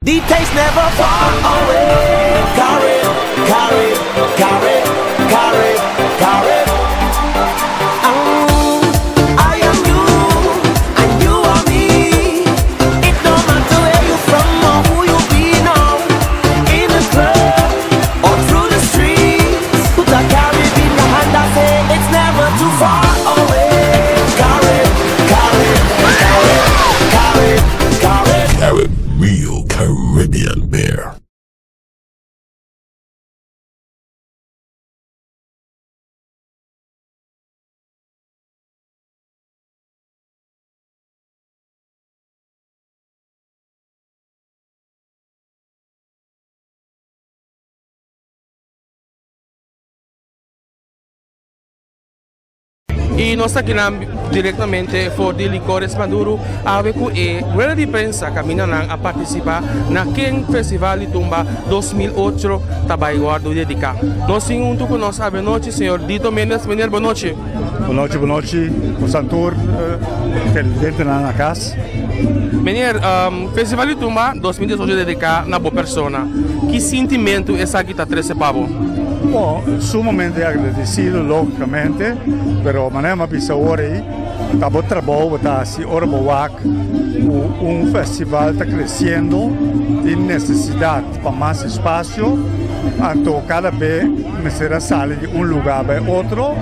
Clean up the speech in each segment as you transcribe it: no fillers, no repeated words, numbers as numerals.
The taste never far away. Carry, carry, carry, carry, carry. I am you, and you are me. It don't matter where you from or who you be now. In the club or through the streets, put a carry in the hand and say it's never too far away. Carry, carry, carry, carry, carry. Carry real Caribbean beer. E nós aqui diretamente for de Licores Maduro aveco e rueda de prensa caminha a participar na King Festival de Tumba 2008 também guardo dedicar. Nós junto com nós boa noite, senhor Dito Mendes. Menino, boa noite. Boa noite. O Santur, dentro na casa. Menino, Festival de Tumba 2018 dedicar na boa persona. Que sentimento essa aqui está trecebado? Bom, sumamente agradecido, logicamente, pero manema pisaori, tabo trabalho, está assim, orboac, festival está crescendo, tem necessidade para mais espaço, então cada vez me será sair de lugar para outro,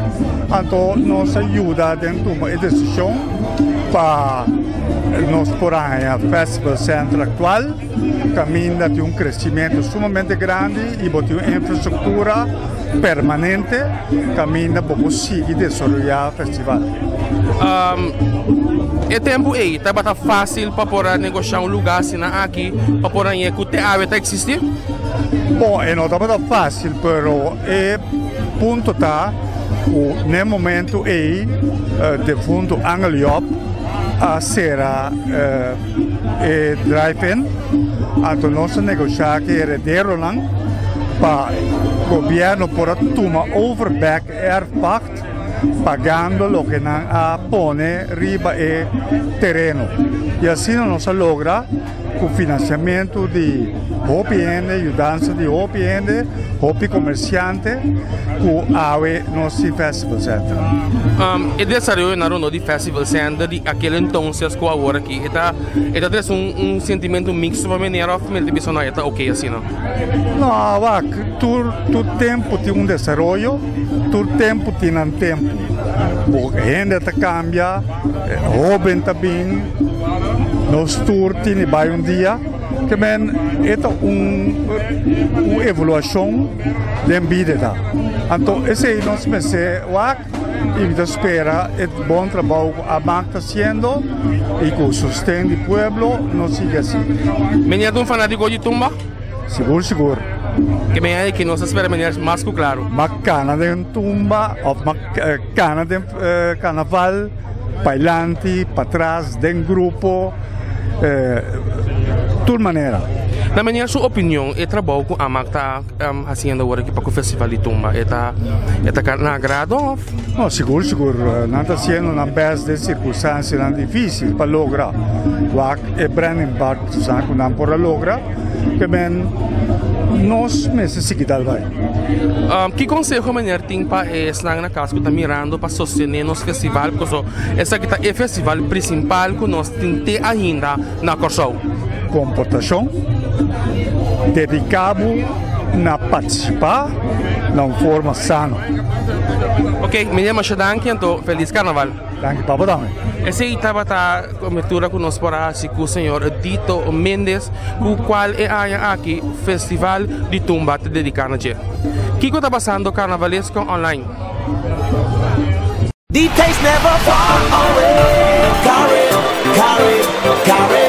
então nos ajuda dentro de uma decisão para nós por aí, a Festival Center atual, caminha de crescimento sumamente grande e de uma infraestrutura permanente, caminha para conseguir desenvolver o festival. É tempo aí, tá fácil para poder negociar lugar assim aqui, para poder que o TAV está existir? Bom, não está fácil, mas o ponto está, no momento aí, de fundo Angeliop, a será drive-in, então nós negociar que herdeiro para o governo por tomar overback airpact, pagando o que não põe riba e terreno. E assim nós logra com financiamento de OPN, ajudança de OPN, OP comerciante, com a nosso Festival Center. E desarrollo na ronda de Festival Center de aquele então com agora aqui, está sentimento mixto para mim, a família de pessoa está ok assim não? Não, todo tempo tem desenvolvimento, todo tempo tem tempo. A gente cambia, jovem também, nos tour tem vai dia, que é uma evolução da vida. Então, esse é o nosso mensagem, e espera o bom trabalho que a banca está fazendo e com o sustento do povo, não siga assim. Menino um fanático de tumba? Seguro. Que bem aí que nós esperamos mais claro. Macana de tumba, ou macana de carnaval, bailante, para trás, de grupo, de toda maneira. Na minha sua opinião, o trabalho que a MAC está fazendo agora aqui para o Festival de Tumba, está na agrado? Não, seguro. Não está sendo na base de circunstâncias difíceis para lograr. É grande impacto, que não pode lograr, que bem, nós necessitamos vai. Que conselho a tem para estar na casa que está mirando para sostener nosso festival? Porque esse aqui é o festival principal que nós temos ainda na Corsol. Comportação, dedicado a participar de forma sana. Ok, me chamo Shadanki, então feliz carnaval. Danke, Papa Dame. Essa estava a cobertura que nós paramos com o senhor Dito Mendes, o qual é aqui o Festival de Tumba dedicado a dia. O que está passando carnavalesco online? The taste never far away. Carry, carry, carry.